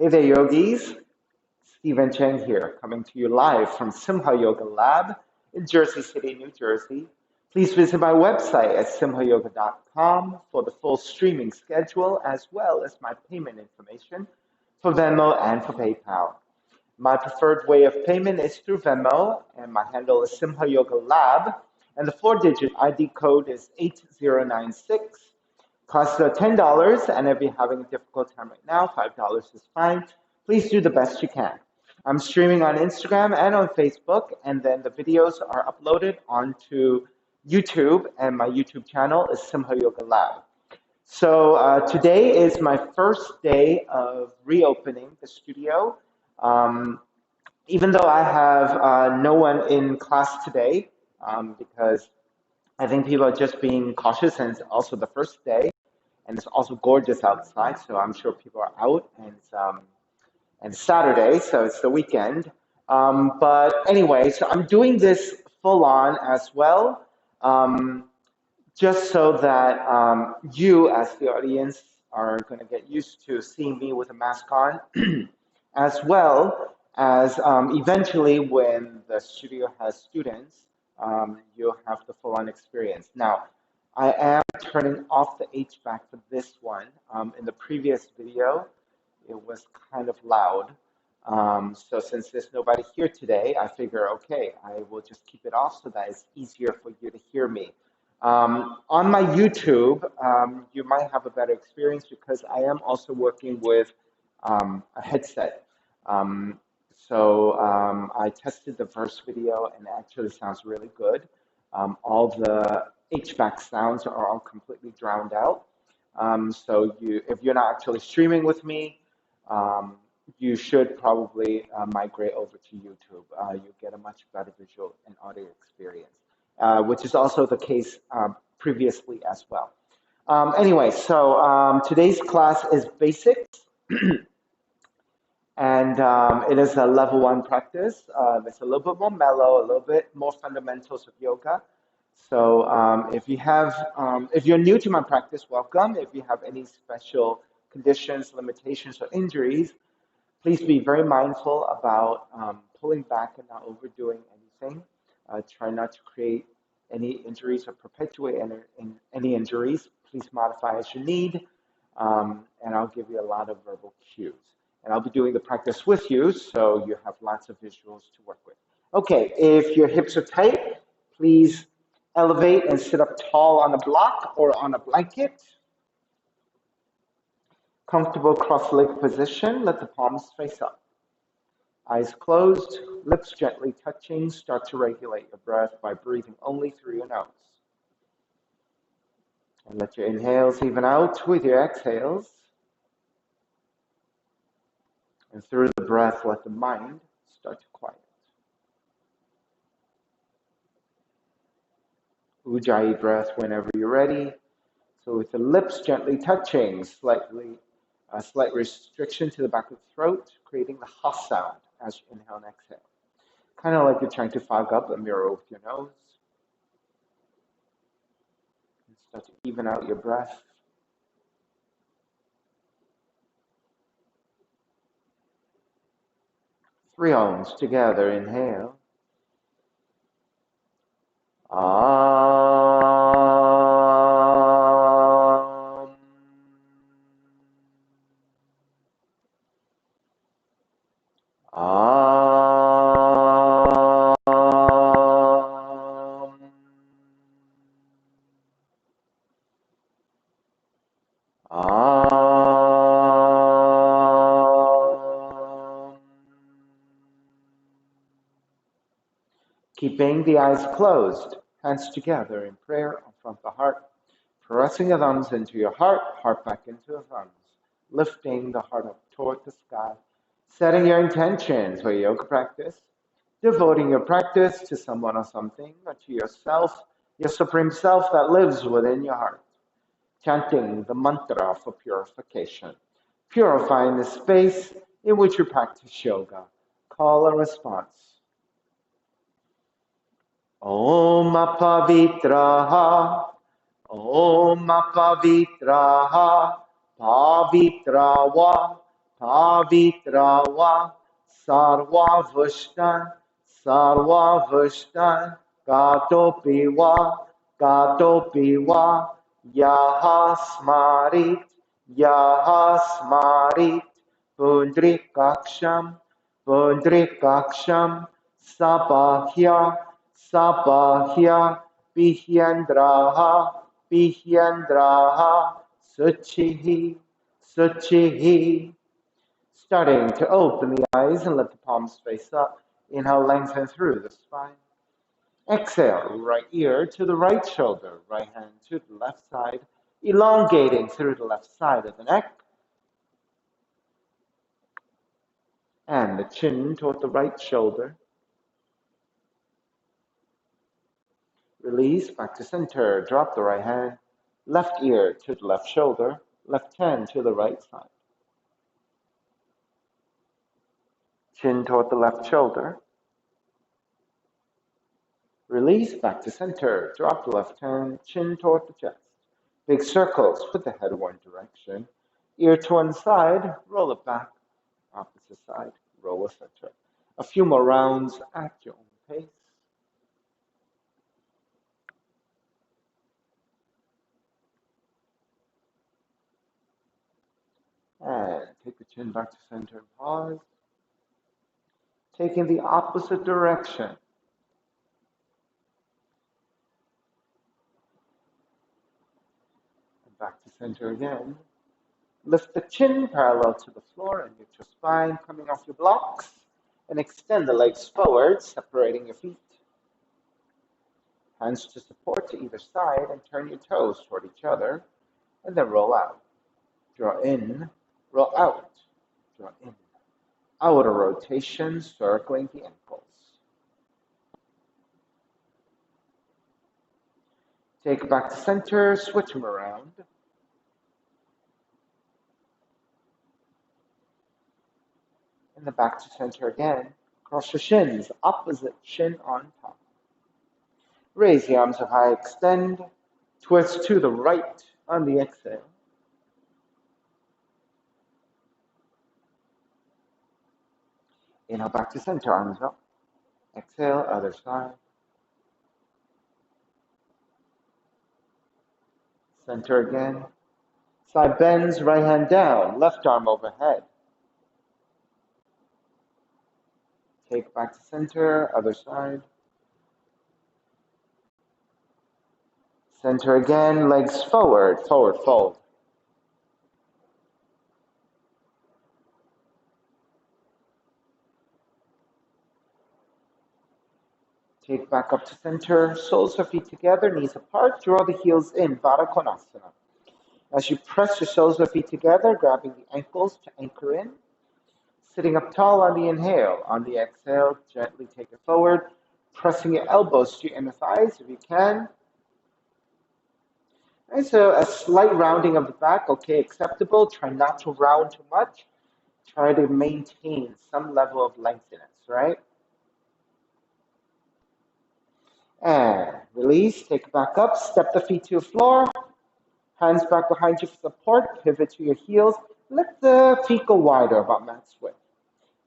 Hey there, yogis. Stephen Cheng here, coming to you live from Simha Yoga Lab in Jersey City, New Jersey. Please visit my website at simhayoga.com for the full streaming schedule, as well as my payment information for Venmo and for PayPal. My preferred way of payment is through Venmo, and my handle is Simha Yoga Lab, and the four-digit ID code is 8096. Costs $10, and if you're having a difficult time right now, $5 is fine. Please do the best you can. I'm streaming on Instagram and on Facebook, and then the videos are uploaded onto YouTube, and my YouTube channel is Simha Yoga Lab. So today is my first day of reopening the studio. Even though I have no one in class today, because I think people are just being cautious, and it's also the first day, and it's also gorgeous outside, so I'm sure people are out, and it's Saturday, so it's the weekend. But anyway, so I'm doing this full on as well, just so that you, as the audience, are going to get used to seeing me with a mask on, as well as eventually when the studio has students, you'll have the full-on experience. Now, I am turning off the HVAC for this one. In the previous video, it was kind of loud. So since there's nobody here today, I figure, okay, I will just keep it off so that it's easier for you to hear me. On my YouTube, you might have a better experience because I am also working with a headset. I tested the first video and it actually sounds really good. All the HVAC sounds are all completely drowned out. If you're not actually streaming with me, you should probably migrate over to YouTube. You get a much better visual and audio experience, which is also the case previously as well. Anyway, so today's class is basics. And it is a level 1 practice. It's a little bit more mellow, a little bit more fundamentals of yoga. So if you're new to my practice, welcome. If you have any special conditions, limitations, or injuries, please be very mindful about pulling back and not overdoing anything. Try not to create any injuries or perpetuate any injuries. Please modify as you need, and I'll give you a lot of verbal cues. And I'll be doing the practice with you, so you have lots of visuals to work with. Okay, if your hips are tight, please elevate and sit up tall on a block or on a blanket. Comfortable cross-leg position, let the palms face up. Eyes closed, lips gently touching. Start to regulate your breath by breathing only through your nose. And let your inhales even out with your exhales. And through the breath, let the mind start to quiet. Ujjayi breath whenever you're ready. So with the lips gently touching, slight restriction to the back of the throat, creating the ha sound as you inhale and exhale. Kind of like you're trying to fog up a mirror with your nose. And start to even out your breath. Three Oms together. Inhale. Keeping the eyes closed, hands together in prayer in front of the heart, pressing the thumbs into your heart, heart back into the thumbs, lifting the heart up toward the sky, setting your intentions for your yoga practice, devoting your practice to someone or something, or to yourself, your supreme self that lives within your heart, chanting the mantra for purification, purifying the space in which you practice yoga. Call and response. Om Pavitraha, Om Pavitraha, Pavitrava, Pavitrava Sarva Vushtan Sarva Vushtan Gato Piva Yaha Smarit Pundrikaksham Sabahya Pihyandraha Suchihi. Starting to open the eyes and let the palms face up. Inhale, lengthen through the spine. Exhale, right ear to the right shoulder, right hand to the left side, elongating through the left side of the neck. And the chin toward the right shoulder. Release, back to center, drop the right hand, left ear to the left shoulder, left hand to the right side. Chin toward the left shoulder. Release, back to center, drop the left hand, chin toward the chest. Big circles with the head one direction. Ear to one side, roll it back. Opposite side, roll a center. A few more rounds at your own pace. And take the chin back to center and pause. Taking the opposite direction. And back to center again. Lift the chin parallel to the floor and get your spine coming off your blocks. And extend the legs forward, separating your feet. Hands to support to either side and turn your toes toward each other. And then roll out. Draw in, roll out, draw in. Outer rotation, circling the ankles. Take it back to center, switch them around. And then back to center again. Cross your shins, opposite shin on top. Raise the arms up high, extend. Twist to the right on the exhale. Inhale, back to center, arms up. Exhale, other side. Center again. Side bends, right hand down, left arm overhead. Take back to center, other side. Center again, legs forward, forward fold. Take back up to center, soles of feet together, knees apart, draw the heels in, Baddha Konasana. As you press your soles of feet together, grabbing the ankles to anchor in. Sitting up tall on the inhale. On the exhale, gently take it forward, pressing your elbows to your inner thighs if you can. And so a slight rounding of the back, okay, acceptable. Try not to round too much. Try to maintain some level of lengthiness, right? And release, take it back up, step the feet to your floor. Hands back behind you for support, pivot to your heels. Let the feet go wider, about mat's width.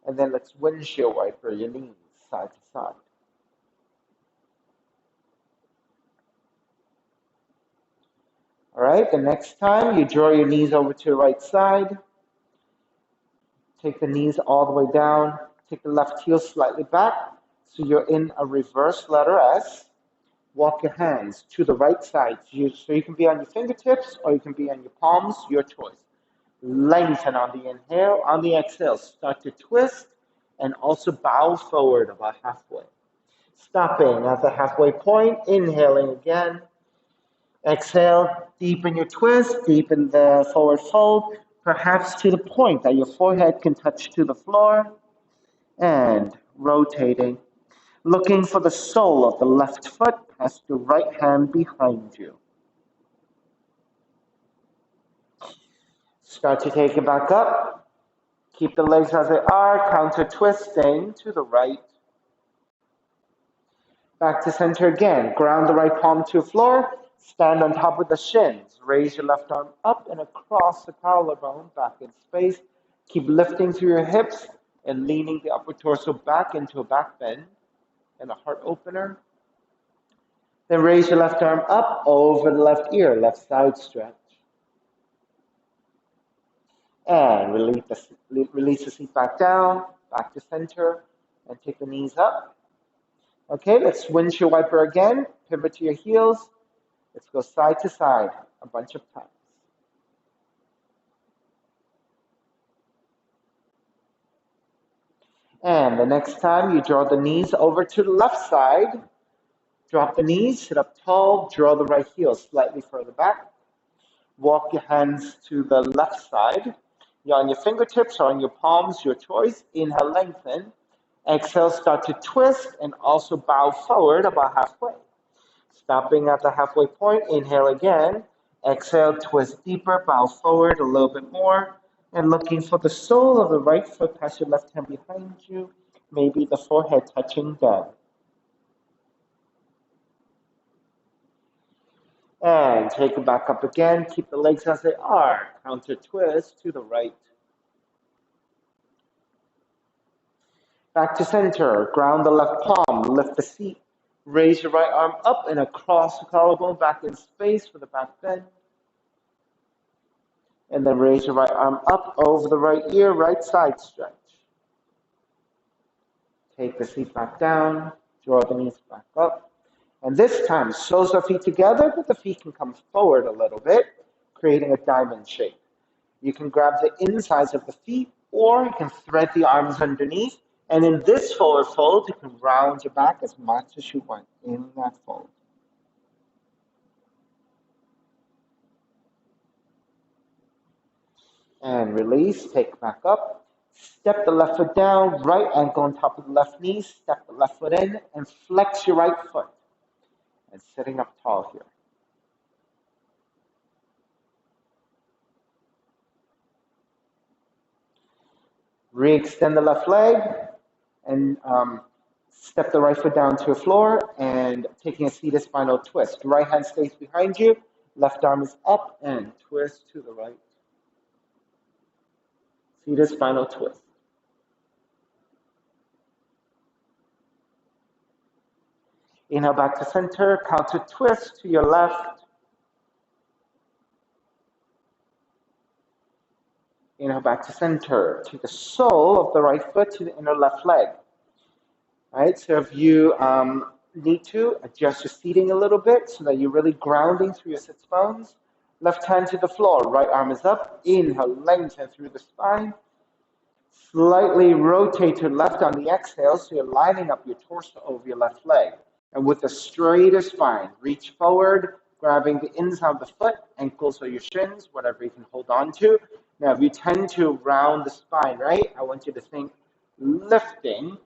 And then let's windshield wiper your knees side to side. All right, the next time you draw your knees over to the right side. Take the knees all the way down. Take the left heel slightly back. So you're in a reverse letter S. Walk your hands to the right side. So you can be on your fingertips or you can be on your palms, your choice. Lengthen on the inhale. On the exhale, start to twist and also bow forward about halfway. Stopping at the halfway point, inhaling again. Exhale, deepen your twist, deepen the forward fold, perhaps to the point that your forehead can touch to the floor. And rotating. Looking for the sole of the left foot, press your right hand behind you. Start to take it back up. Keep the legs as they are, counter twisting to the right. Back to center again. Ground the right palm to the floor. Stand on top of the shins. Raise your left arm up and across the collarbone, back in space. Keep lifting through your hips and leaning the upper torso back into a back bend and a heart opener. Then raise your left arm up over the left ear, left side stretch. And release the seat back down, back to center, and take the knees up. Okay, let's windshield wiper again. Pivot to your heels. Let's go side to side a bunch of times. And the next time you draw the knees over to the left side, drop the knees, sit up tall, draw the right heel slightly further back. Walk your hands to the left side. You're on your fingertips or on your palms, your choice. Inhale, lengthen. Exhale, start to twist and also bow forward about halfway. Stopping at the halfway point, inhale again. Exhale, twist deeper, bow forward a little bit more. And looking for the sole of the right foot past your left hand behind you, maybe the forehead touching down. And take it back up again. Keep the legs as they are. Counter twist to the right. Back to center. Ground the left palm. Lift the seat. Raise your right arm up and across the collarbone, back in space for the back bend. And then raise your right arm up over the right ear, right side stretch. Take the seat back down. Draw the knees back up. And this time, soles of feet together, but the feet can come forward a little bit, creating a diamond shape. You can grab the insides of the feet, or you can thread the arms underneath. And in this forward fold, you can round your back as much as you want in that fold. And release, take back up. Step the left foot down, right ankle on top of the left knee, step the left foot in, and flex your right foot. And sitting up tall here. Re-extend the left leg and step the right foot down to the floor and taking a seated spinal twist. Right hand stays behind you, left arm is up and twist to the right. Seated spinal twist. Inhale back to center, counter twist to your left. Inhale back to center. Take the sole of the right foot to the inner left leg. All right, so if you need to, adjust your seating a little bit so that you're really grounding through your sits bones. Left hand to the floor, right arm is up. Inhale, lengthen through the spine. Slightly rotate to left on the exhale so you're lining up your torso over your left leg. And with a straighter spine, reach forward, grabbing the inside of the foot, ankles or your shins, whatever you can hold on to. Now, if you tend to round the spine, right, I want you to think lifting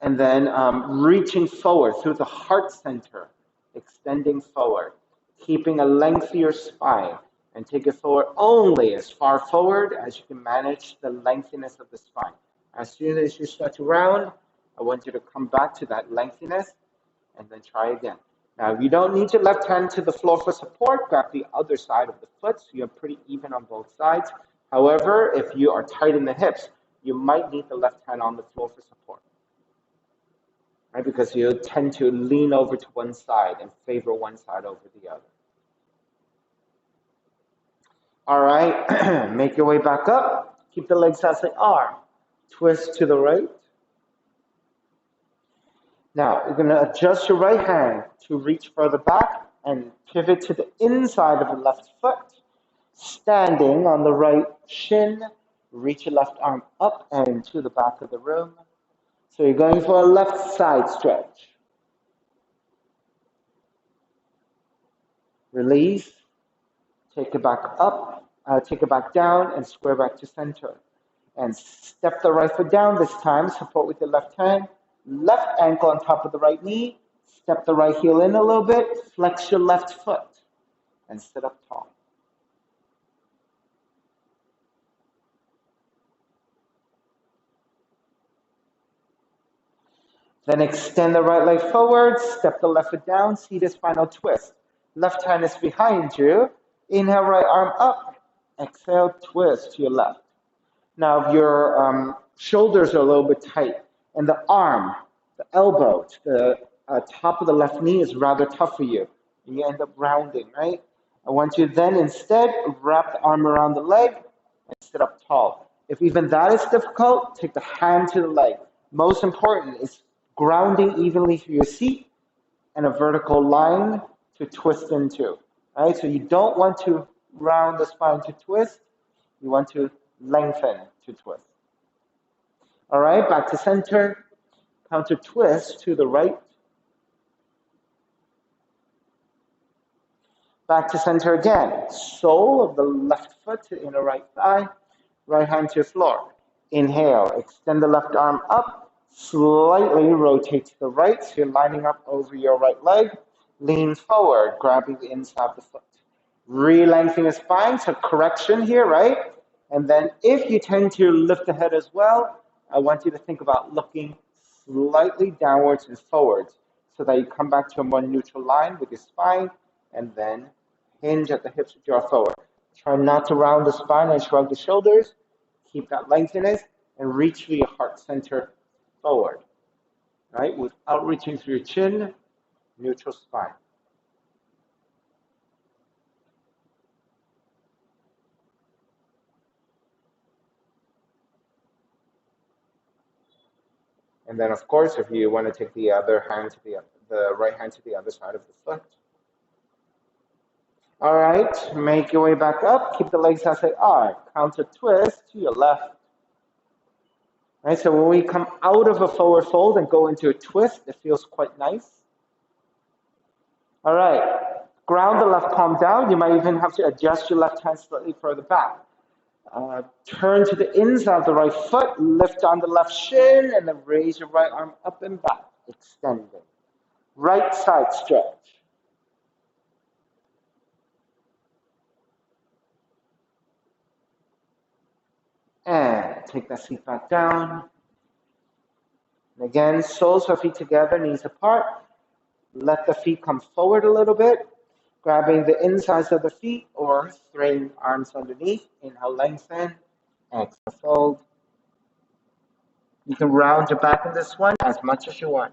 and then reaching forward through the heart center, extending forward, keeping a lengthier spine, and take it forward only as far forward as you can manage the lengthiness of the spine. As soon as you start to round, I want you to come back to that lengthiness and then try again. Now, you don't need your left hand to the floor for support. Grab the other side of the foot so you're pretty even on both sides. However, if you are tight in the hips, you might need the left hand on the floor for support. Right? Because you tend to lean over to one side and favor one side over the other. All right, make your way back up. Keep the legs as they are. Twist to the right. Now, you're going to adjust your right hand to reach further back and pivot to the inside of the left foot. Standing on the right shin, reach your left arm up and to the back of the room. So you're going for a left side stretch. Release. Take it back up, take it back down, and square back to center. And step the right foot down this time, support with your left hand. Left ankle on top of the right knee. Step the right heel in a little bit. Flex your left foot and sit up tall. Then extend the right leg forward. Step the left foot down. Seated spinal twist. Left hand is behind you. Inhale, right arm up. Exhale, twist to your left. Now, if your shoulders are a little bit tight and the arm, the elbow, the top of the left knee is rather tough for you, and you end up rounding, right? I want you then instead wrap the arm around the leg and sit up tall. If even that is difficult, take the hand to the leg. Most important is grounding evenly through your seat and a vertical line to twist into. Right? So you don't want to round the spine to twist. You want to lengthen to twist. All right, back to center. Counter twist to the right. Back to center again. Sole of the left foot to inner right thigh. Right hand to the floor. Inhale, extend the left arm up. Slightly rotate to the right, so you're lining up over your right leg. Lean forward, grabbing the inside of the foot. Re-lengthening the spine, so correction here, right? And then if you tend to lift the head as well, I want you to think about looking slightly downwards and forwards so that you come back to a more neutral line with your spine and then hinge at the hips, draw forward. Try not to round the spine and shrug the shoulders. Keep that lengthiness and reach through your heart center forward, right? Without reaching through your chin, neutral spine. And then, of course, if you want to take the other hand to the right hand to the other side of the foot. All right, make your way back up. Keep the legs as they are. Counter twist to your left. Right, so when we come out of a forward fold and go into a twist, it feels quite nice. All right, ground the left palm down. You might even have to adjust your left hand slightly further back. Turn to the inside of the right foot, lift on the left shin, and then raise your right arm up and back, extending. Right side stretch. And take that seat back down. And again, soles of feet together, knees apart. Let the feet come forward a little bit, grabbing the insides of the feet or straighten arms underneath. Inhale, lengthen. Exhale, fold. You can round your back in this one as much as you want.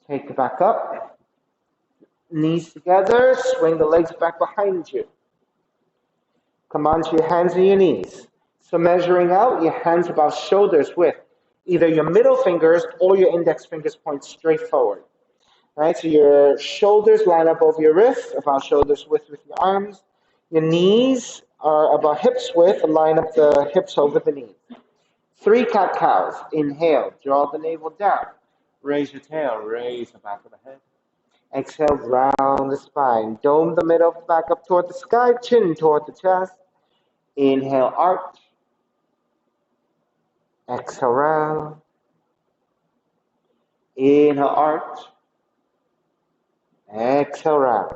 Take it back up. Knees together, swing the legs back behind you. Come onto your hands and your knees. So measuring out, your hands about shoulders width. Either your middle fingers or your index fingers point straight forward. Right, so your shoulders line up over your wrists, about shoulders width with your arms. Your knees are about hips width, and line up the hips over the knees. 3 cat-cows. Inhale, draw the navel down. Raise your tail, raise the back of the head. Exhale, round the spine. Dome the middle back up toward the sky, chin toward the chest. Inhale, arch. Exhale, round. Inhale, arch. Exhale, round.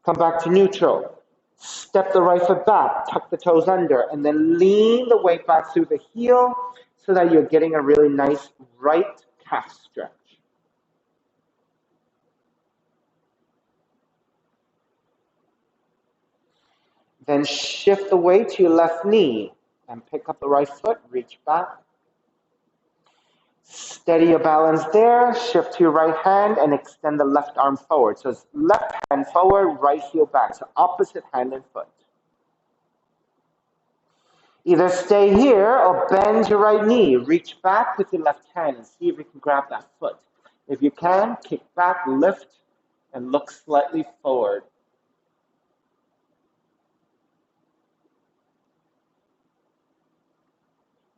Come back to neutral. Step the right foot back, tuck the toes under, and then lean the weight back through the heel so that you're getting a really nice right calf stretch. Then shift the weight to your left knee and pick up the right foot, reach back. Steady your balance there, shift to your right hand and extend the left arm forward. So it's left hand forward, right heel back. So opposite hand and foot. Either stay here or bend your right knee. Reach back with your left hand and see if you can grab that foot. If you can, kick back, lift, and look slightly forward.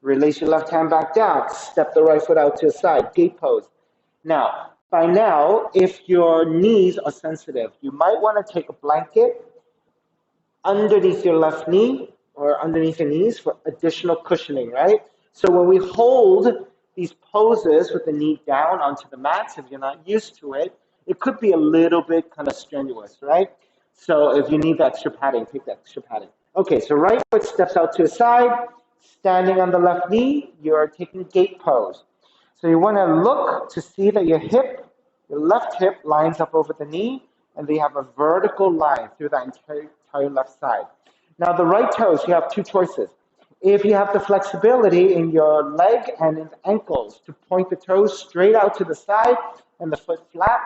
Release your left hand back down. Step the right foot out to the side. Gait pose. Now, by now, if your knees are sensitive, you might want to take a blanket underneath your left knee or underneath your knees for additional cushioning, right? So when we hold these poses with the knee down onto the mats, if you're not used to it, it could be a little bit kind of strenuous, right? So if you need the extra padding, take the extra padding. Okay, so right foot steps out to the side. Standing on the left knee, you're taking gait pose. So you want to look to see that your hip, your left hip lines up over the knee, and then you have a vertical line through that entire left side. Now the right toes, you have two choices. If you have the flexibility in your leg and in the ankles to point the toes straight out to the side and the foot flat,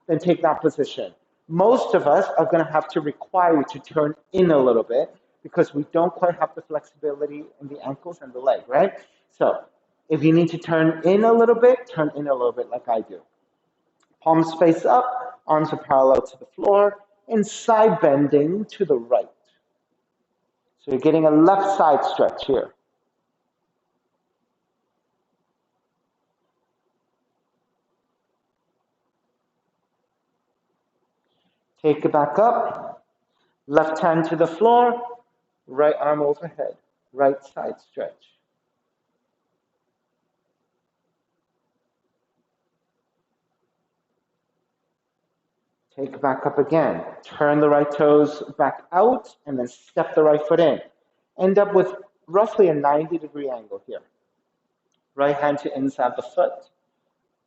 then take that position. Most of us are going to have to require you to turn in a little bit because we don't quite have the flexibility in the ankles and the leg, right? So if you need to turn in a little bit, turn in a little bit like I do. Palms face up, arms are parallel to the floor, and side bending to the right. So you're getting a left side stretch here. Take it back up, left hand to the floor, right arm overhead, right side stretch. Take it back up again. Turn the right toes back out and then step the right foot in. End up with roughly a 90-degree angle here. Right hand to inside the foot,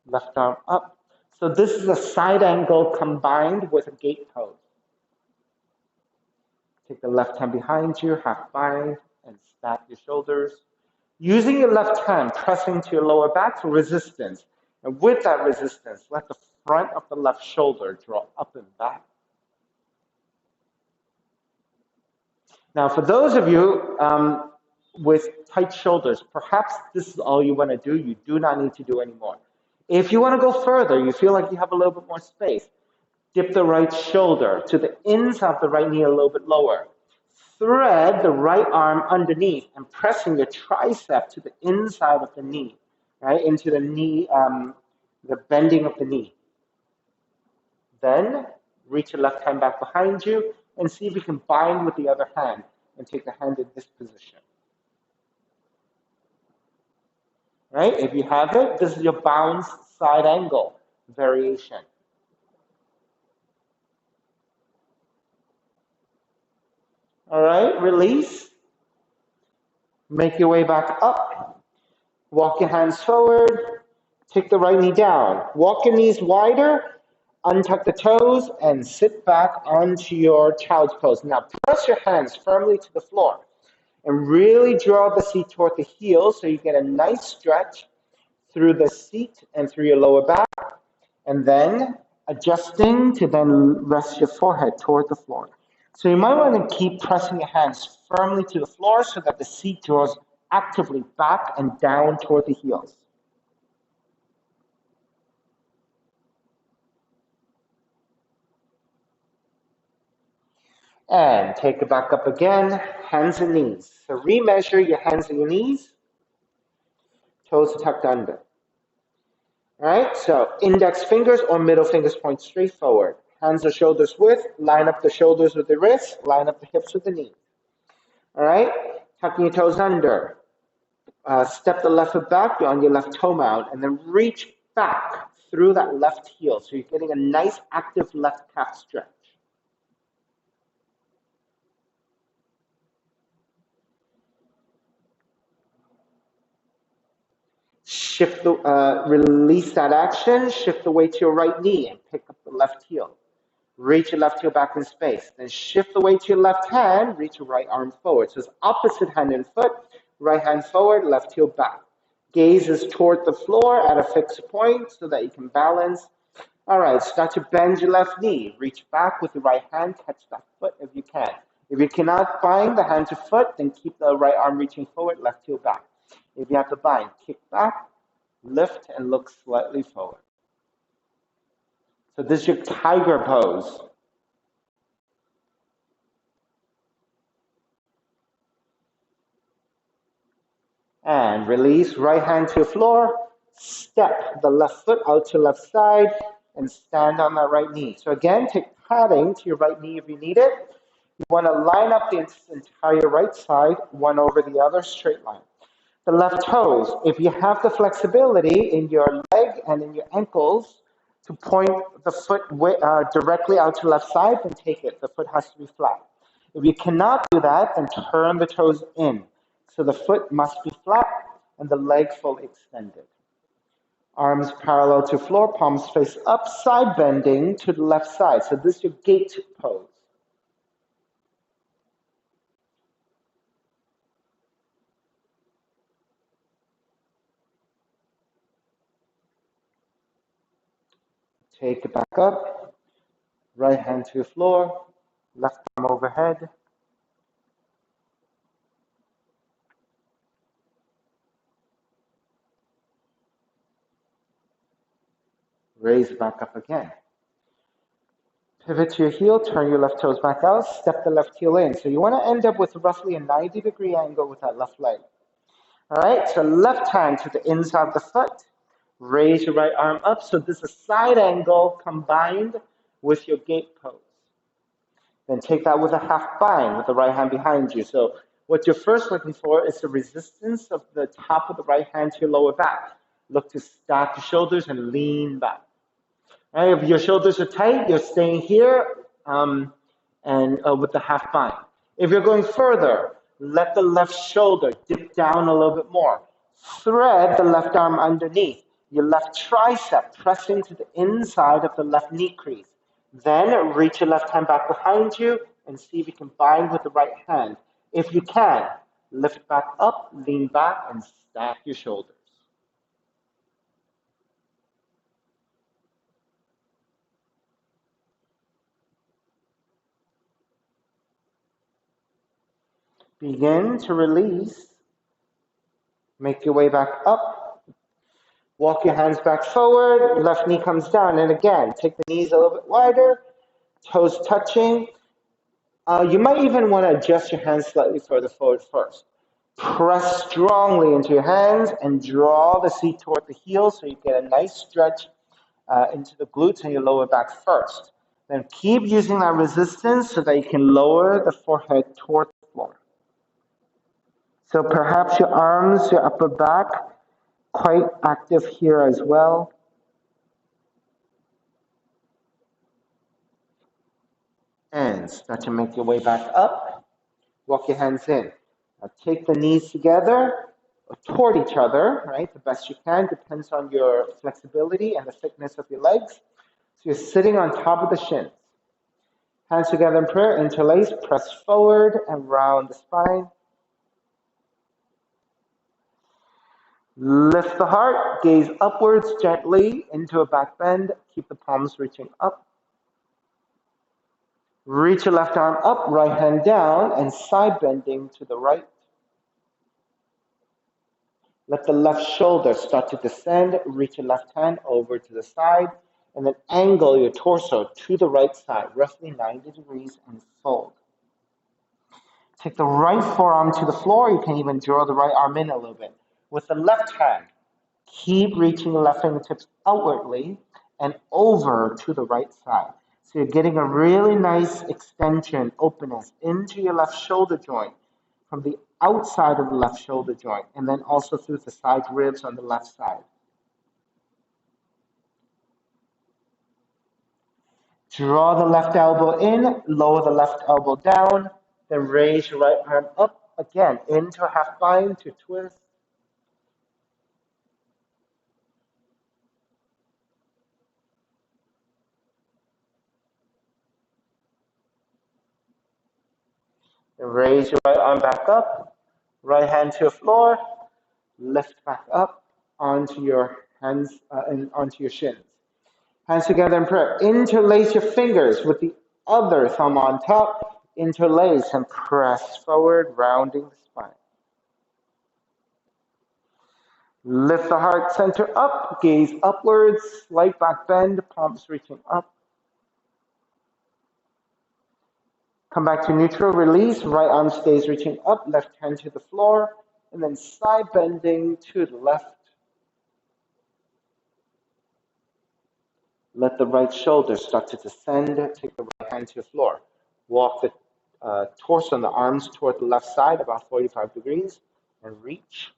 left arm up. So this is a side angle combined with a gait pose. Take the left hand behind you, half bind, and stack your shoulders. Using your left hand, pressing to your lower back for resistance. And with that resistance, let the front of the left shoulder draw up and back. Now, for those of you with tight shoulders, perhaps this is all you want to do. You do not need to do any more. If you want to go further, you feel like you have a little bit more space, dip the right shoulder to the inside of the right knee a little bit lower. Thread the right arm underneath and pressing your tricep to the inside of the knee, right, into the knee, the bending of the knee. Then reach your left hand back behind you and see if you can bind with the other hand and take the hand in this position. Right? If you have it, this is your bounce side angle variation. All right, release. Make your way back up. Walk your hands forward. Take the right knee down. Walk your knees wider. Untuck the toes and sit back onto your child's pose. Now press your hands firmly to the floor and really draw the seat toward the heels so you get a nice stretch through the seat and through your lower back. And then adjusting to then rest your forehead toward the floor. So you might want to keep pressing your hands firmly to the floor so that the seat draws actively back and down toward the heels. And take it back up again, hands and knees. So remeasure your hands and your knees, toes tucked under. All right, so index fingers or middle fingers point straight forward. Hands or shoulders width, line up the shoulders with the wrists, line up the hips with the knees. All right, tucking your toes under. Step the left foot back, you're on your left toe mount, and then reach back through that left heel. So you're getting a nice active left calf stretch. Shift the, release that action, shift the weight to your right knee and pick up the left heel. Reach your left heel back in space. Then shift the weight to your left hand, reach your right arm forward. So it's opposite hand and foot, right hand forward, left heel back. Gaze is toward the floor at a fixed point so that you can balance. All right, start to bend your left knee. Reach back with the right hand, catch that foot if you can. If you cannot bind the hand to foot, then keep the right arm reaching forward, left heel back. If you have to bind, kick back, lift, and look slightly forward. So this is your tiger pose. And release, right hand to the floor, step the left foot out to left side, and stand on that right knee. So again, take padding to your right knee if you need it. You want to line up the entire right side, one over the other, straight line. The left toes, if you have the flexibility in your leg and in your ankles to point the foot directly out to the left side, then take it. The foot has to be flat. If you cannot do that, then turn the toes in. So the foot must be flat and the leg fully extended. Arms parallel to floor, palms face up, side bending to the left side. So this is your gait pose. Take it back up. Right hand to the floor, left arm overhead. Raise it back up again. Pivot to your heel, turn your left toes back out, step the left heel in. So you want to end up with roughly a 90-degree angle with that left leg. All right, so left hand to the inside of the foot. Raise your right arm up. So this is a side angle combined with your gait pose. Then take that with a half bind with the right hand behind you. So what you're first looking for is the resistance of the top of the right hand to your lower back. Look to stack your shoulders and lean back. Right, if your shoulders are tight, you're staying here with the half bind. If you're going further, let the left shoulder dip down a little bit more. Thread the left arm underneath. Your left tricep pressing to the inside of the left knee crease. Then reach your left hand back behind you and see if you can bind with the right hand. If you can, lift back up, lean back, and stack your shoulders. Begin to release. Make your way back up. Walk your hands back forward. Left knee comes down. And again, take the knees a little bit wider. Toes touching. You might even want to adjust your hands slightly further forward first. Press strongly into your hands and draw the seat toward the heel so you get a nice stretch into the glutes and your lower back first. Then keep using that resistance so that you can lower the forehead toward the floor. So perhaps your arms, your upper back, quite active here as well. And start to make your way back up. Walk your hands in. Now take the knees together or toward each other, right? The best you can. Depends on your flexibility and the thickness of your legs. So you're sitting on top of the shins. Hands together in prayer, interlace, press forward and round the spine. Lift the heart, gaze upwards gently into a back bend. Keep the palms reaching up. Reach your left arm up, right hand down, and side bending to the right. Let the left shoulder start to descend. Reach your left hand over to the side, and then angle your torso to the right side, roughly 90 degrees, and fold. Take the right forearm to the floor. You can even draw the right arm in a little bit. With the left hand, keep reaching the left fingertips outwardly and over to the right side. So you're getting a really nice extension, openness into your left shoulder joint from the outside of the left shoulder joint and then also through the side ribs on the left side. Draw the left elbow in, lower the left elbow down, then raise your right arm up again into a half bind to twist. Then raise your right arm back up, right hand to the floor, lift back up onto your hands and onto your shins. Hands together in prayer. Interlace your fingers with the other thumb on top. Interlace and press forward, rounding the spine. Lift the heart center up, gaze upwards, slight back bend, palms reaching up. Come back to neutral, release, right arm stays reaching up, left hand to the floor, and then side bending to the left. Let the right shoulder start to descend, take the right hand to the floor. Walk the torso and the arms toward the left side, about 45 degrees, and reach.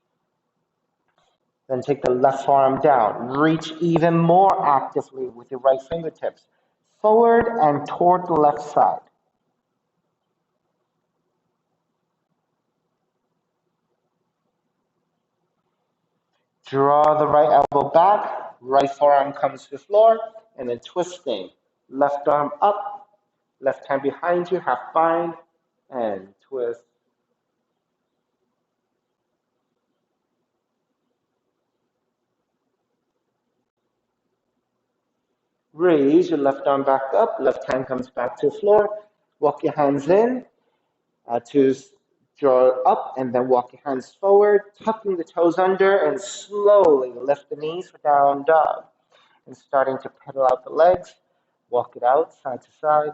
Then take the left forearm down. Reach even more actively with your right fingertips, forward and toward the left side. Draw the right elbow back, Right forearm comes to the floor, and then twisting. Left arm up, left hand behind you, half bind, and twist. Raise your left arm back up, left hand comes back to the floor. Walk your hands in to draw up, and then walk your hands forward, tucking the toes under, and slowly lift the knees for down dog. And starting to pedal out the legs, walk it out side to side.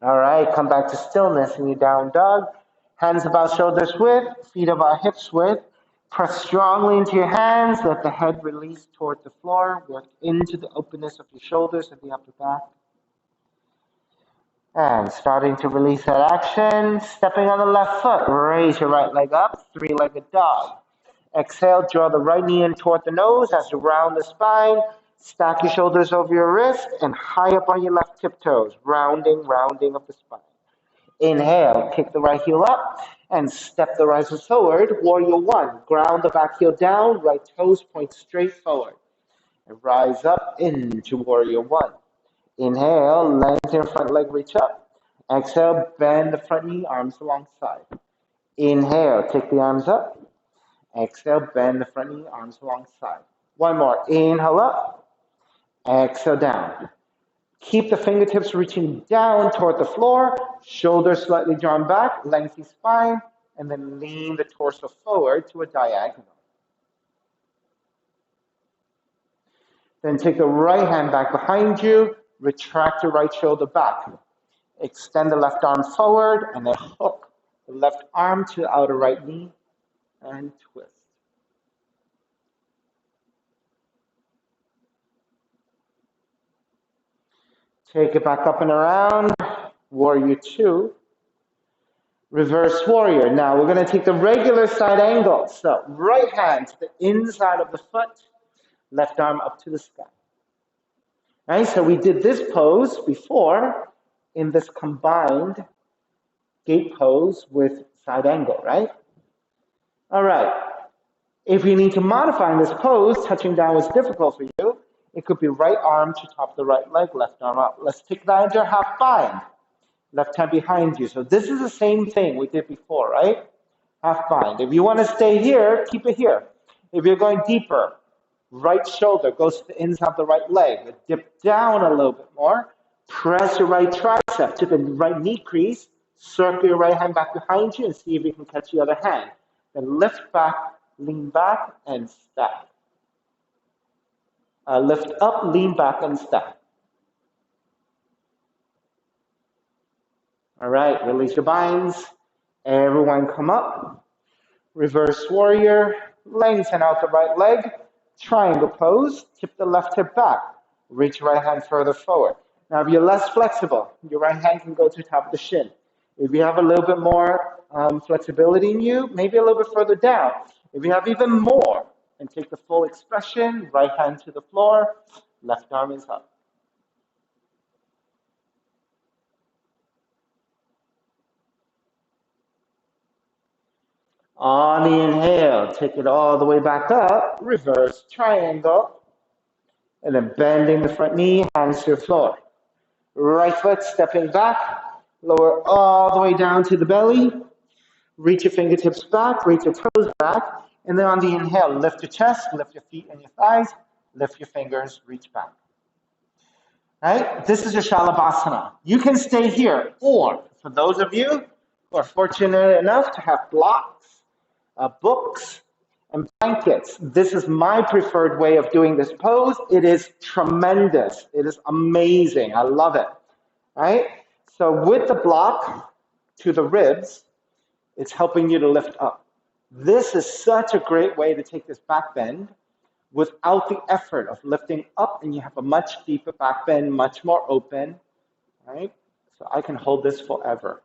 All right, come back to stillness in your down dog. Hands about shoulders width, feet about hips width. Press strongly into your hands, let the head release toward the floor. Work into the openness of your shoulders and the upper back. And starting to release that action, stepping on the left foot, raise your right leg up, three-legged dog. Exhale, draw the right knee in toward the nose as you round the spine. Stack your shoulders over your wrist and high up on your left tiptoes, rounding of the spine. Inhale, kick the right heel up and step the right foot forward. Warrior one, ground the back heel down, right toes point straight forward. And rise up into warrior one. Inhale, lengthen front leg, reach up. Exhale, bend the front knee, arms alongside. Inhale, take the arms up. Exhale, bend the front knee, arms alongside. One more. Inhale up. Exhale down. Keep the fingertips reaching down toward the floor. Shoulders slightly drawn back. Lengthy spine. And then lean the torso forward to a diagonal. Then take the right hand back behind you. Retract your right shoulder back. Extend the left arm forward and then hook the left arm to the outer right knee and twist. Take it back up and around. Warrior two. Reverse warrior. Now we're going to take the regular side angle. So right hand to the inside of the foot, left arm up to the sky. Right, so we did this pose before in this combined gait pose with side angle, right? All right. If you need to modify this pose, touching down was difficult for you, it could be right arm to top of the right leg, left arm up. Let's take that into half bind. Left hand behind you. So this is the same thing we did before, right? Half bind. If you want to stay here, keep it here. If you're going deeper, right shoulder goes to the inside of the right leg. Dip down a little bit more. Press your right tricep to the right knee crease. Circle your right hand back behind you and see if you can catch the other hand. Then lift back, lean back, and stack. Lift up, lean back, and stack. All right, release your binds. Everyone come up. Reverse warrior. Lengthen out the right leg. Triangle pose. Tip the left hip back. Reach right hand further forward. Now, if you're less flexible, your right hand can go to the top of the shin. If you have a little bit more flexibility in you, maybe a little bit further down. If you have even more, and take the full expression, right hand to the floor, left arm is up. On the inhale, take it all the way back up, reverse triangle, and then bending the front knee, hands to the floor. Right foot stepping back, lower all the way down to the belly, reach your fingertips back, reach your toes back, and then on the inhale, lift your chest, lift your feet and your thighs, lift your fingers, reach back. Right? This is your Shalabhasana. You can stay here, or for those of you who are fortunate enough to have blocks, books, and blankets, this is my preferred way of doing this pose. It is tremendous. It is amazing. I love it. Right? So with the block to the ribs, it's helping you to lift up. This is such a great way to take this back bend without the effort of lifting up, and you have a much deeper back bend, much more open, right? So I can hold this forever,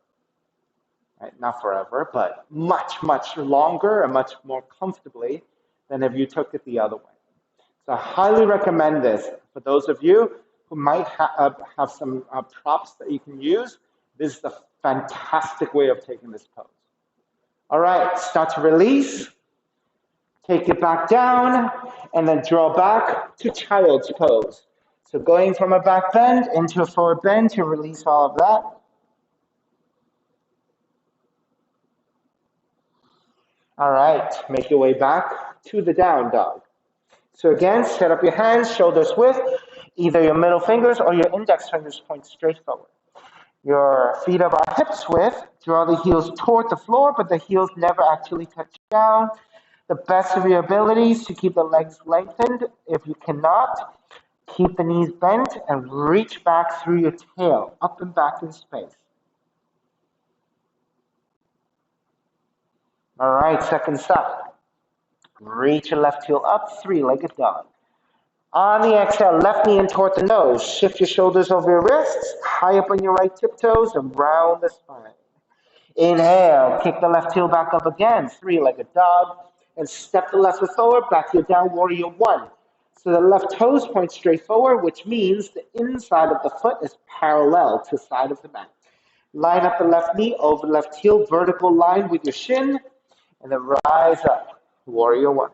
right? Not forever, but much, much longer and much more comfortably than if you took it the other way. So I highly recommend this for those of you who might have some props that you can use. This is a fantastic way of taking this pose. All right, start to release. Take it back down and then draw back to child's pose. So going from a back bend into a forward bend to release all of that. All right, make your way back to the down dog. So again, set up your hands, shoulders width, either your middle fingers or your index fingers point straight forward. Your feet are hips width, draw the heels toward the floor, but the heels never actually touch down. The best of your abilities to keep the legs lengthened. If you cannot, keep the knees bent and reach back through your tail, up and back in space. All right, second side. Reach your left heel up, three-legged dog. On the exhale, left knee in toward the nose. Shift your shoulders over your wrists, high up on your right tiptoes, and round the spine. Inhale, kick the left heel back up again, three-legged dog, and step the left foot forward, back to your down warrior one. So the left toes point straight forward, which means the inside of the foot is parallel to the side of the mat. Line up the left knee over the left heel, vertical line with your shin, and then rise up, warrior one.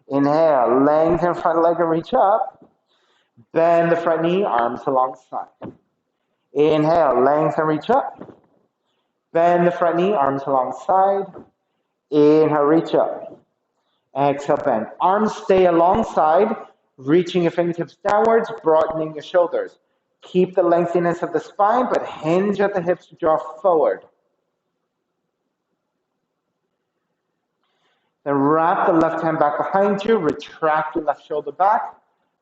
Inhale, lengthen front leg and reach up. Bend the front knee, arms alongside. Inhale, lengthen, reach up. Bend the front knee, arms alongside. Inhale, reach up. Exhale, bend. Arms stay alongside, reaching your fingertips downwards, broadening your shoulders. Keep the lengthiness of the spine, but hinge at the hips to draw forward. Then wrap the left hand back behind you, retract your left shoulder back,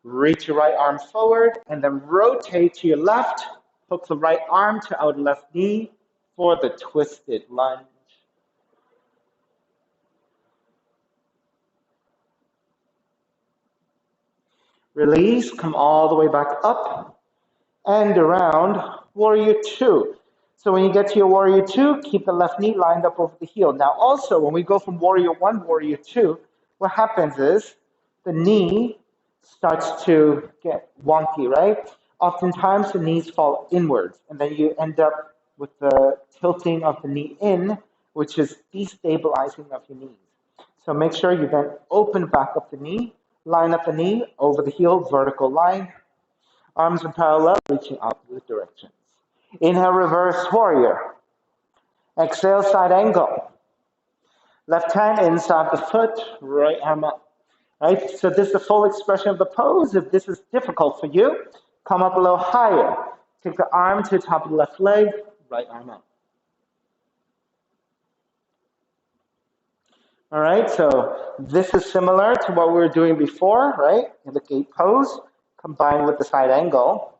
reach your right arm forward, and then rotate to your left, hook the right arm to outer left knee for the twisted lunge. Release, come all the way back up and around, warrior two. So when you get to your warrior two, keep the left knee lined up over the heel. Now also, when we go from warrior one, warrior two, what happens is the knee starts to get wonky, right? Oftentimes the knees fall inwards, and then you end up with the tilting of the knee in, which is destabilizing of your knees. So make sure you then open back up the knee, line up the knee over the heel, vertical line, arms in parallel, reaching opposite directions. Inhale, reverse warrior. Exhale, side angle. Left hand inside the foot, right arm up. Right? So this is the full expression of the pose. If this is difficult for you, come up a little higher. Take the arm to the top of the left leg, right arm up. All right, so this is similar to what we were doing before, right? In the gait pose, combined with the side angle.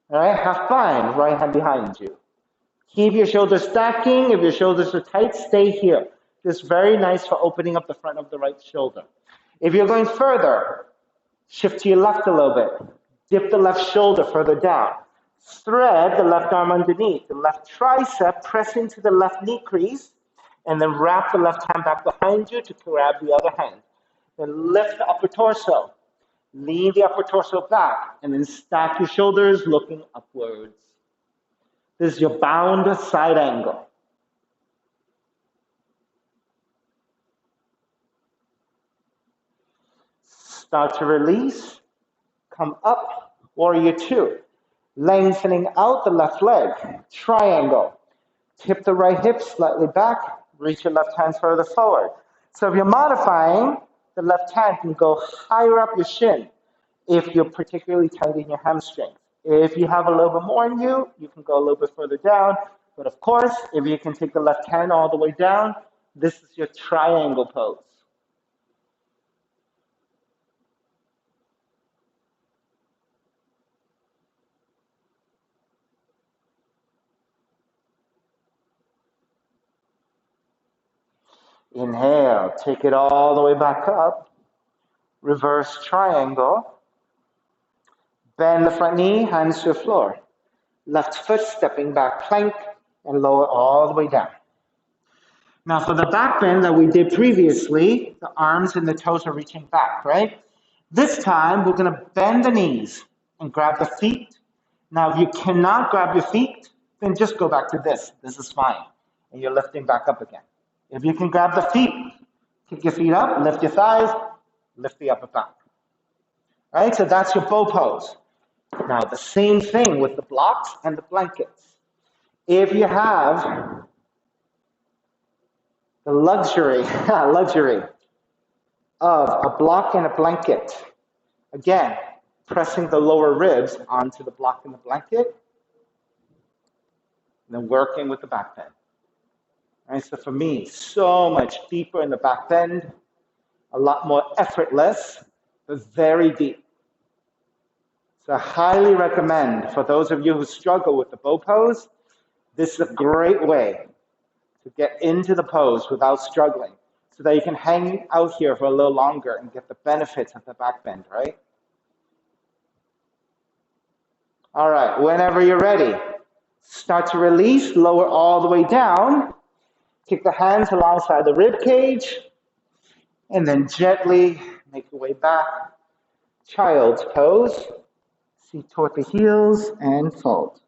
All right, have fun, right hand behind you. Keep your shoulders stacking. If your shoulders are tight, stay here. This is very nice for opening up the front of the right shoulder. If you're going further, shift to your left a little bit. Dip the left shoulder further down. Thread the left arm underneath. The left tricep, press into the left knee crease, and then wrap the left hand back behind you to grab the other hand. Then lift the upper torso. Lean the upper torso back, and then stack your shoulders looking upwards. This is your bound side angle. Start to release. Come up, warrior two. Lengthening out the left leg, triangle. Tip the right hip slightly back, reach your left hand further forward. So if you're modifying, the left hand can go higher up your shin if you're particularly tight in your hamstrings. If you have a little bit more in you, you can go a little bit further down. But of course, if you can take the left hand all the way down, this is your triangle pose. Inhale, take it all the way back up. Reverse triangle. Bend the front knee, hands to the floor. Left foot stepping back, plank, and lower all the way down. Now for the back bend that we did previously, the arms and the toes are reaching back, right? This time, we're gonna bend the knees and grab the feet. Now, if you cannot grab your feet, then just go back to this. This is fine. and you're lifting back up again. If you can grab the feet, kick your feet up, lift your thighs, lift the upper back. All right, so that's your bow pose. Now, the same thing with the blocks and the blankets. If you have the luxury of a block and a blanket, again, pressing the lower ribs onto the block and the blanket, and then working with the back bend. All right, so for me, so much deeper in the back bend, a lot more effortless, but very deep. So I highly recommend for those of you who struggle with the bow pose, this is a great way to get into the pose without struggling, so that you can hang out here for a little longer and get the benefits of the back bend, right? All right, whenever you're ready, start to release, lower all the way down, kick the hands alongside the rib cage, and then gently make your way back. Child's pose, seat toward the heels and fold.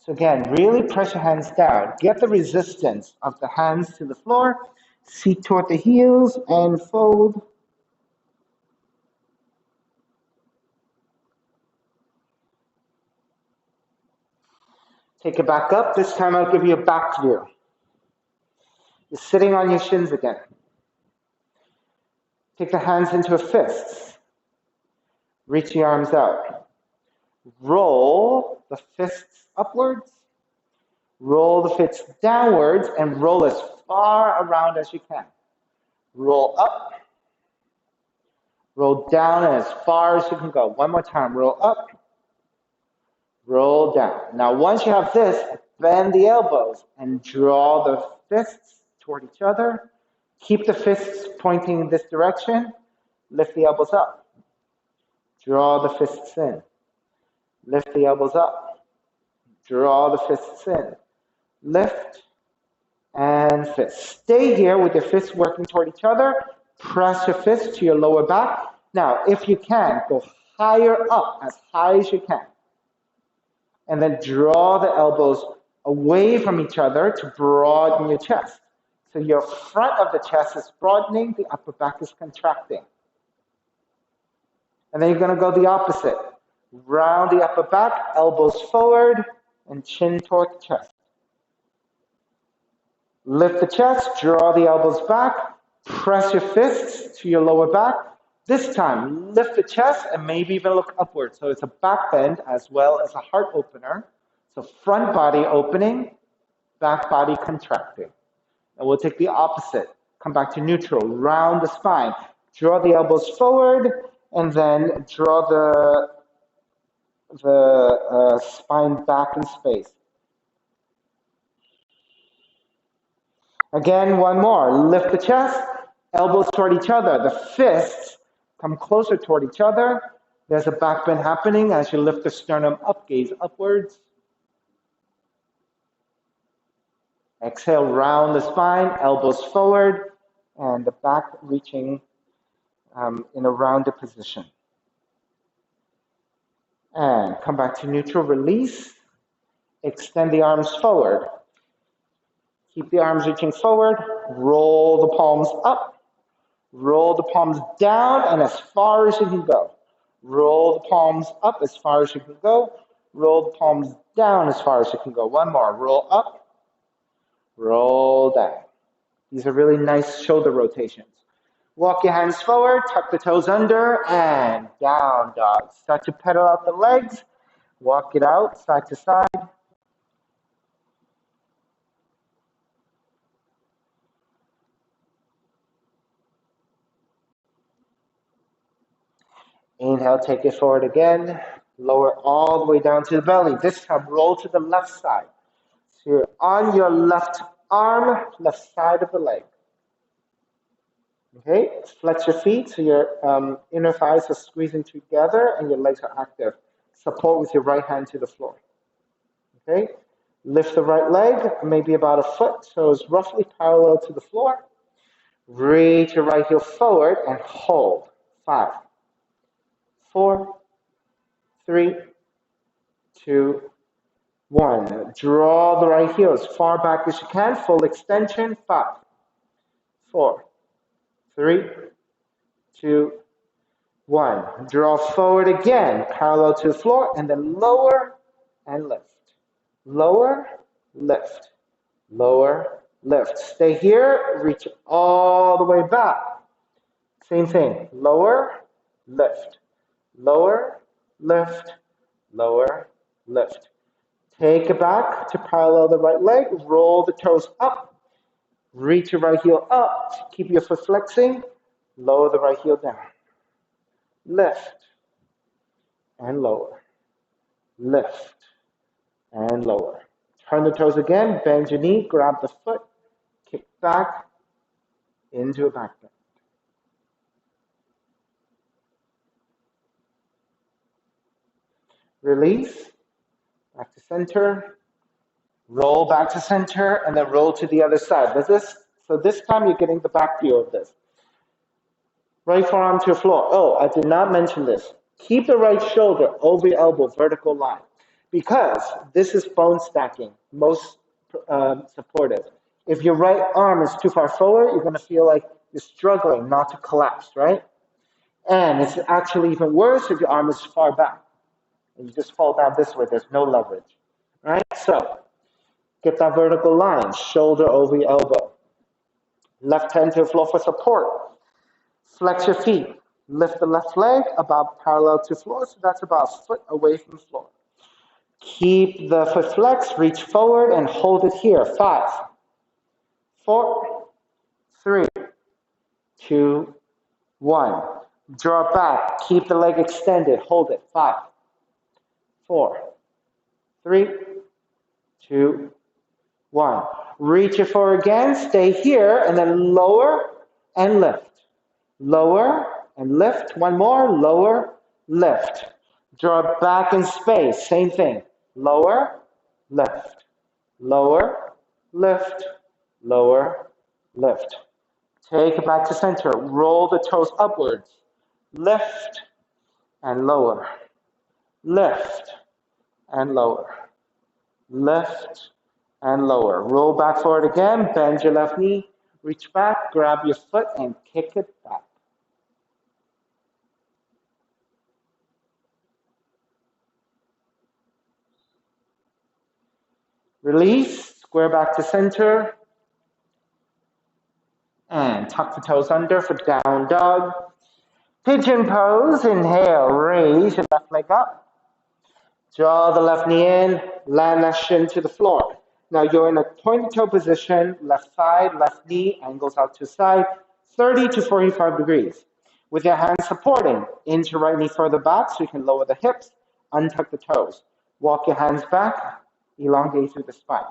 So again, really press your hands down. Get the resistance of the hands to the floor, seat toward the heels and fold. Take it back up. This time I'll give you a back view. You're sitting on your shins again. Take the hands into a fist. Reach the arms out. Roll the fists upwards. Roll the fists downwards and roll as far around as you can. Roll up. Roll down and as far as you can go. One more time. Roll up. Roll down. Now, once you have this, bend the elbows and draw the fists toward each other. Keep the fists pointing in this direction. Lift the elbows up. Draw the fists in. Lift the elbows up. Draw the fists in. Lift and fist. Stay here with your fists working toward each other. Press your fists to your lower back. Now, if you can, go higher up, as high as you can. And then draw the elbows away from each other to broaden your chest. So your front of the chest is broadening, the upper back is contracting. And then you're going to go the opposite. Round the upper back, elbows forward, and chin toward the chest. Lift the chest, draw the elbows back, press your fists to your lower back. This time, lift the chest and maybe even look upward. So it's a back bend as well as a heart opener. So front body opening, back body contracting. And we'll take the opposite. Come back to neutral, round the spine. Draw the elbows forward and then draw the spine back in space. Again, one more. Lift the chest, elbows toward each other. The fists come closer toward each other. There's a back bend happening as you lift the sternum up, gaze upwards. Exhale, round the spine, elbows forward, and the back reaching in a rounded position. And come back to neutral, release. Extend the arms forward. Keep the arms reaching forward. Roll the palms up. Roll the palms down and as far as you can go. Roll the palms up as far as you can go. Roll the palms down as far as you can go. One more. Roll up. Roll down. These are really nice shoulder rotations. Walk your hands forward, tuck the toes under, and down dog. Start to pedal out the legs. Walk it out side to side. Inhale, take it forward again. Lower all the way down to the belly. This time, roll to the left side. So you're on your left arm, left side of the leg. Okay, flex your feet so your inner thighs are squeezing together and your legs are active. Support with your right hand to the floor. Okay, lift the right leg, maybe about a foot, so it's roughly parallel to the floor. Reach your right heel forward and hold. 5, 4, 3, 2, 1. Draw the right heel as far back as you can. Full extension. 5, 4, 3, 2, 1. Draw forward again, parallel to the floor, and then lower and lift. Lower, lift. Lower, lift. Stay here. Reach all the way back. Same thing. Lower, lift. Lower, lift. Lower, lift. Take it back to parallel the right leg. Roll the toes up. Reach your right heel up. Keep your foot flexing. Lower the right heel down. Lift and lower. Lift and lower. Turn the toes again. Bend your knee. Grab the foot. Kick back into a back bend. Release. Back to center. Roll back to center, and then roll to the other side. So this time you're getting the back view of this. Right forearm to the floor. Oh, I did not mention this. Keep the right shoulder over your elbow, vertical line, because this is bone stacking, most supportive. If your right arm is too far forward, you're going to feel like you're struggling not to collapse, right? And it's actually even worse if your arm is far back and you just fall down this way. There's no leverage, right? So get that vertical line, shoulder over your elbow. Left hand to the floor for support. Flex your feet. Lift the left leg about parallel to floor, so that's about a foot away from the floor. Keep the foot flexed, reach forward, and hold it here. 5, 4, 3, 2, 1. Draw back. Keep the leg extended. Hold it. 5, 4, 3, 2, 1. Reach it forward again. Stay here, and then lower and lift. Lower and lift. One more. Lower, lift. Draw back in space. Same thing. Lower, lift. Lower, lift. Lower, lift. Take it back to center. Roll the toes upwards. Lift and lower. Lift and lower. Lift and lower. Roll back forward again. Bend your left knee. Reach back. Grab your foot and kick it back. Release. Square back to center. And tuck the toes under for down dog. Pigeon pose. Inhale. Raise your left leg up. Draw the left knee in. Land that shin to the floor. Now you're in a pointed toe position. Left side, left knee angles out to side. 30 to 45 degrees. With your hands supporting. Inch your right knee further back so you can lower the hips. Untuck the toes. Walk your hands back. Elongate through the spine.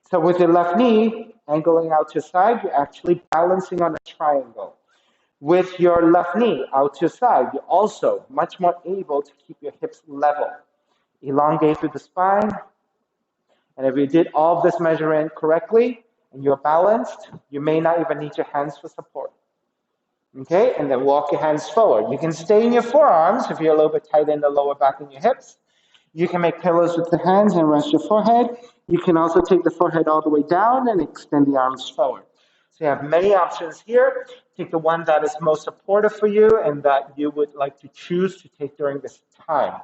So with your left knee angling out to side, you're actually balancing on a triangle. With your left knee out to side, you're also much more able to keep your hips level. Elongate through the spine. And if you did all of this measurement correctly and you're balanced, you may not even need your hands for support. Okay, and then walk your hands forward. You can stay in your forearms if you're a little bit tight in the lower back and your hips. You can make pillows with the hands and rest your forehead. You can also take the forehead all the way down and extend the arms forward. So you have many options here. Take the one that is most supportive for you and that you would like to choose to take during this time.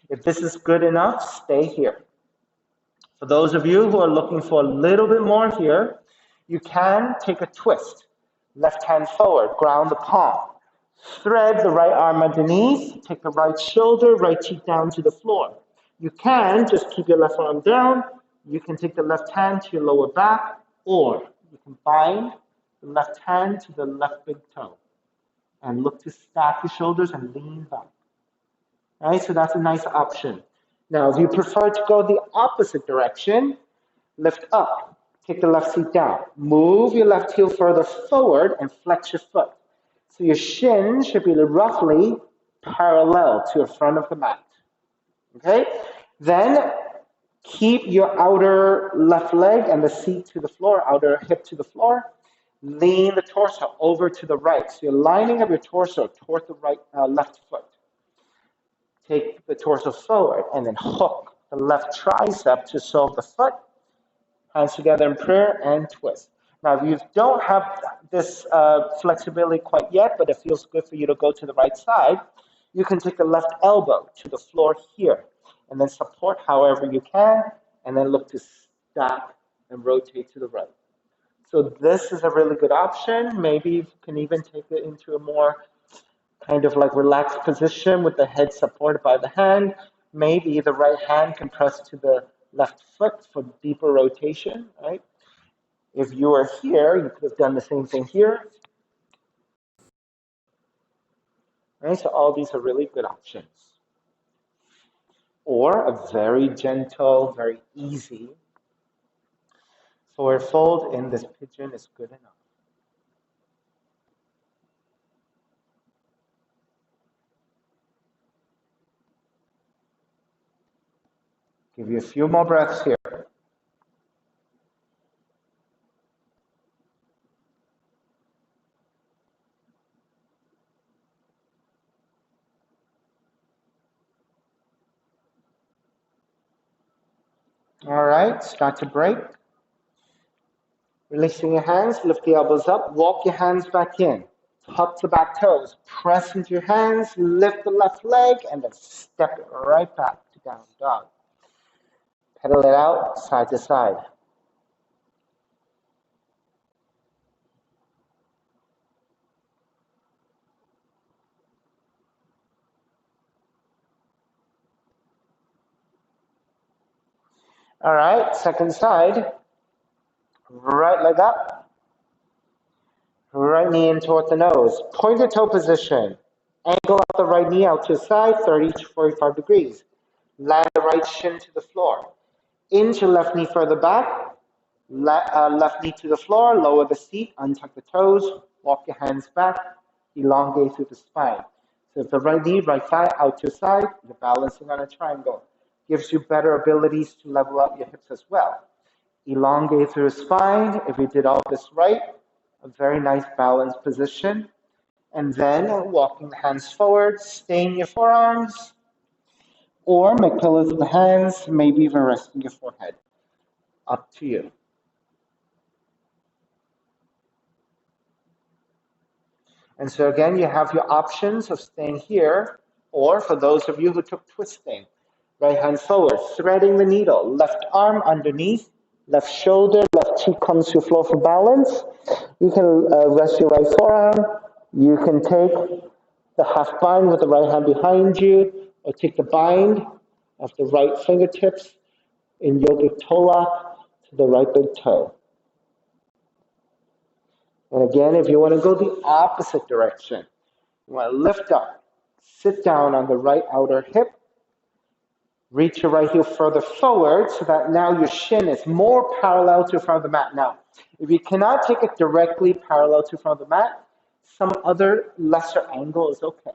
If this is good enough, stay here. For those of you who are looking for a little bit more here, you can take a twist. Left hand forward, ground the palm. Thread the right arm underneath, take the right shoulder, right cheek down to the floor. You can just keep your left arm down. You can take the left hand to your lower back, or you can bind the left hand to the left big toe and look to stack your shoulders and lean back. All right, so that's a nice option. Now, if you prefer to go the opposite direction, lift up, kick the left feet down. Move your left heel further forward and flex your foot. So your shin should be roughly parallel to the front of the mat. Okay? Then keep your outer left leg and the seat to the floor, outer hip to the floor. Lean the torso over to the right. So you're lining up your torso toward the right, left foot. Take the torso forward and then hook the left tricep to solve the foot. Hands together in prayer and twist. Now, if you don't have this flexibility quite yet, but it feels good for you to go to the right side, you can take the left elbow to the floor here and then support however you can, and then look to stack and rotate to the right. So this is a really good option. Maybe you can even take it into a more kind of like relaxed position with the head supported by the hand. Maybe the right hand can press to the left foot for deeper rotation, right? If you are here, you could have done the same thing here. Right? So all these are really good options. Or a very gentle, very easy forward fold in this pigeon is good enough. Give you a few more breaths here. All right, start to break. Releasing your hands, lift the elbows up, walk your hands back in. Tuck the back toes, press into your hands, lift the left leg, and then step it right back to down dog. Pedal it out, side to side. All right, second side. Right leg up. Right knee in toward the nose. Pointed toe position. Angle out the right knee out to the side, 30 to 45 degrees. Land the right shin to the floor. Inch your left knee further back. Left knee to the floor. Lower the seat. Untuck the toes. Walk your hands back. Elongate through the spine. So if the right knee, right thigh out to the side, you're balancing on a triangle. Gives you better abilities to level out your hips as well. Elongate through the spine. If you did all this right, a very nice balanced position. And then walking the hands forward, stay in your forearms, or make pillows in the hands, maybe even resting your forehead. Up to you. And so again, you have your options of staying here, or for those of you who took twisting, right hand forward, threading the needle, left arm underneath, left shoulder, left cheek comes to the floor for balance. You can rest your right forearm. You can take the half bind with the right hand behind you, or take the bind of the right fingertips in yogic toe lock to the right big toe. And again, if you want to go the opposite direction, you want to lift up, sit down on the right outer hip, reach your right heel further forward so that now your shin is more parallel to the front of the mat. Now, if you cannot take it directly parallel to the front of the mat, some other lesser angle is okay,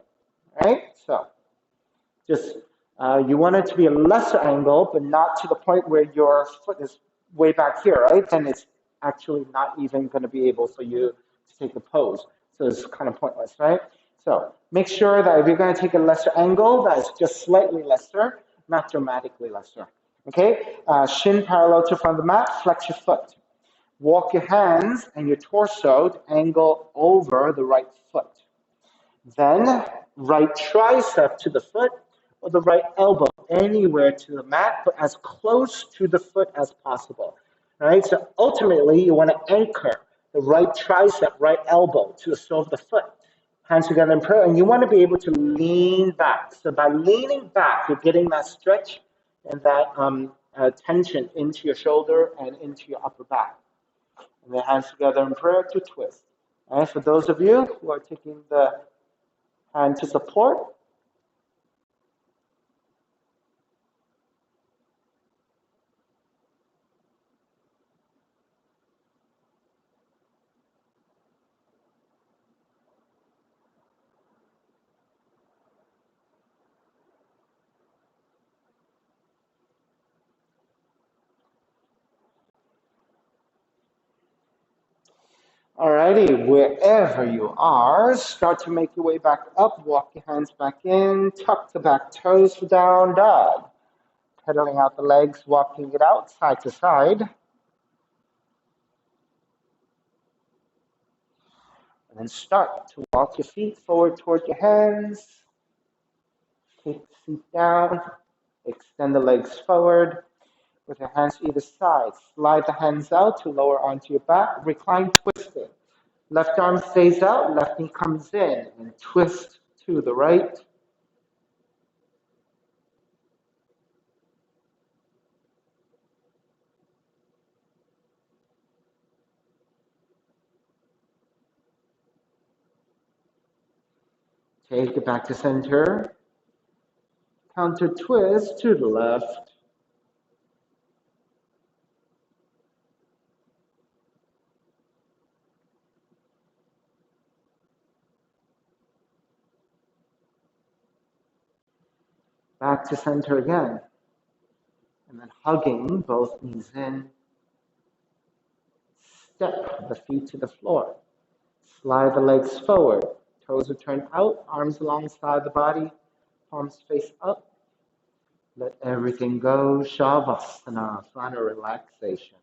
right? So just you want it to be a lesser angle, but not to the point where your foot is way back here, right? Then it's actually not even going to be able for you to take the pose. So it's kind of pointless, right? So make sure that if you're going to take a lesser angle, that is just slightly lesser, not dramatically lesser. Okay? Shin parallel to front of the mat, flex your foot. Walk your hands and your torso to angle over the right foot. Then right tricep to the foot, or the right elbow anywhere to the mat, but as close to the foot as possible. All right, so ultimately you want to anchor the right tricep, right elbow to the sole of the foot. Hands together in prayer, and you want to be able to lean back. So by leaning back, you're getting that stretch and that tension into your shoulder and into your upper back. And then hands together in prayer to twist. All right, for those of you who are taking the hand to support, alrighty, wherever you are, start to make your way back up, walk your hands back in, tuck the back toes for down dog. pedaling out the legs, walking it out side to side. And then start to walk your feet forward toward your hands. Take the feet down. Extend the legs forward with your hands either side. Slide the hands out to lower onto your back. Recline twisting. Left arm stays out, left knee comes in, and twist to the right. Take it back to center. Counter twist to the left. Back to center again. And then hugging both knees in. Step the feet to the floor. Slide the legs forward. Toes are turned out, arms alongside the body, palms face up. Let everything go. Shalabhasana, final relaxation.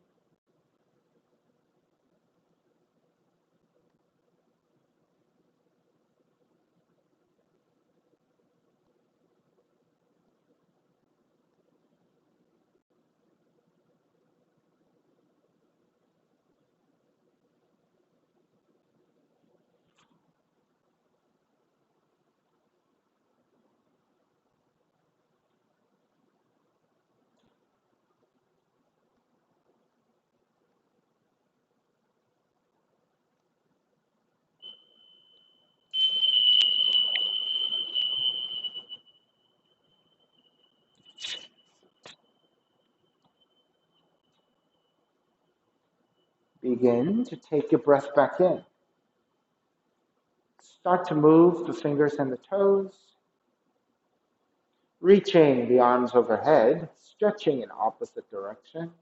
Begin to take your breath back in. Start to move the fingers and the toes, reaching the arms overhead, stretching in opposite directions,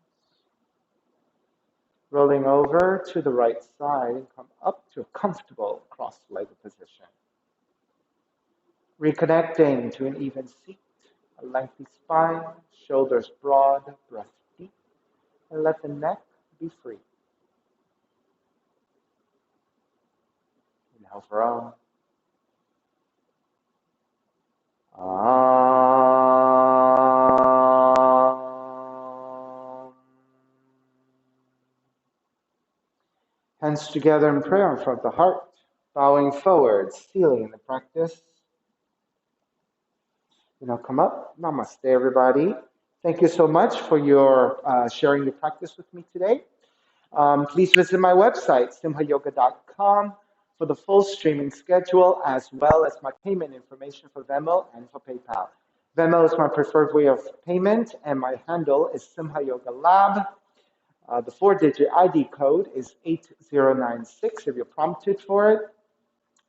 rolling over to the right side and come up to a comfortable cross-legged position. Reconnecting to an even seat, a lengthy spine, shoulders broad, breath deep, and let the neck be free. Inhale for Om. Hands together in prayer in front of the heart, bowing forward, sealing the practice. Come up. Namaste, everybody. Thank you so much for your sharing your practice with me today. Please visit my website, simhayoga.com, for the full streaming schedule, as well as my payment information for Venmo and for PayPal. Venmo is my preferred way of payment, and my handle is Simha Yoga Lab. The 4-digit ID code is 8096 if you're prompted for it.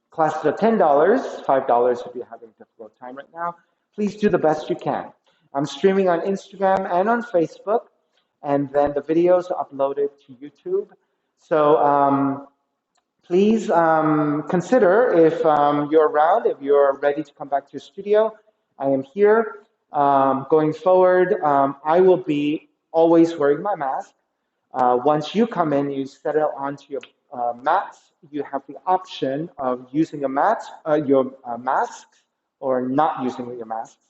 Classes are $10, $5 if you're having a difficult time right now. Please do the best you can. I'm streaming on Instagram and on Facebook, and then the videos are uploaded to YouTube. So please consider if you're around, if you're ready to come back to your studio. I am here. Going forward, I will be always wearing my mask. Once you come in, you settle onto your mats. You have the option of using your masks, or not using your masks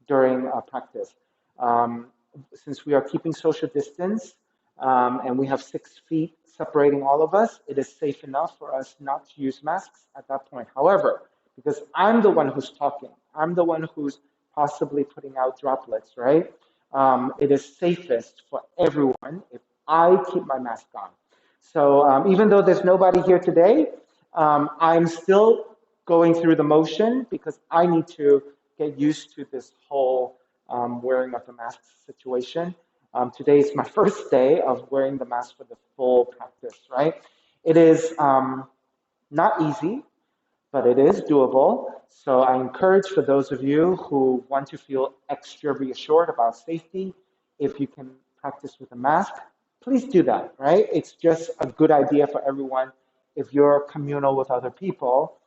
during practice. Since we are keeping social distance and we have 6 feet separating all of us, it is safe enough for us not to use masks at that point. However, because I'm the one who's talking, I'm the one who's possibly putting out droplets, right? It is safest for everyone if I keep my mask on. So even though there's nobody here today, I'm still going through the motion because I need to get used to this whole wearing of the mask situation. Today is my first day of wearing the mask for the full practice, right? It is not easy, but it is doable. So I encourage for those of you who want to feel extra reassured about safety, if you can practice with a mask, please do that, right? It's just a good idea for everyone if you're communal with other people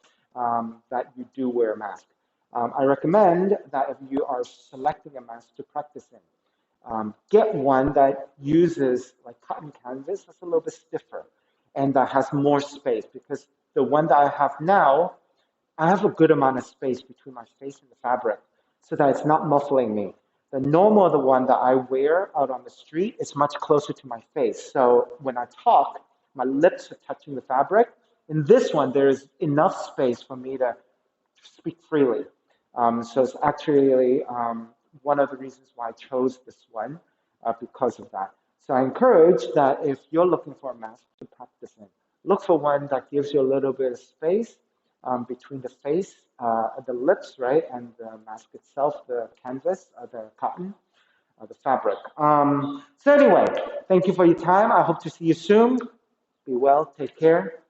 that you do wear a mask. I recommend that if you are selecting a mask to practice in, get one that uses like cotton canvas that's a little bit stiffer and that has more space, because the one that I have now, I have a good amount of space between my face and the fabric so that it's not muffling me. The normal, the one that I wear out on the street, is much closer to my face. So when I talk, my lips are touching the fabric. In this one, there's enough space for me to speak freely. So it's actually one of the reasons why I chose this one, because of that. So I encourage that if you're looking for a mask to practice in, look for one that gives you a little bit of space between the face, the lips, right, and the mask itself, the canvas, the cotton, the fabric. So anyway, thank you for your time. I hope to see you soon. Be well. Take care.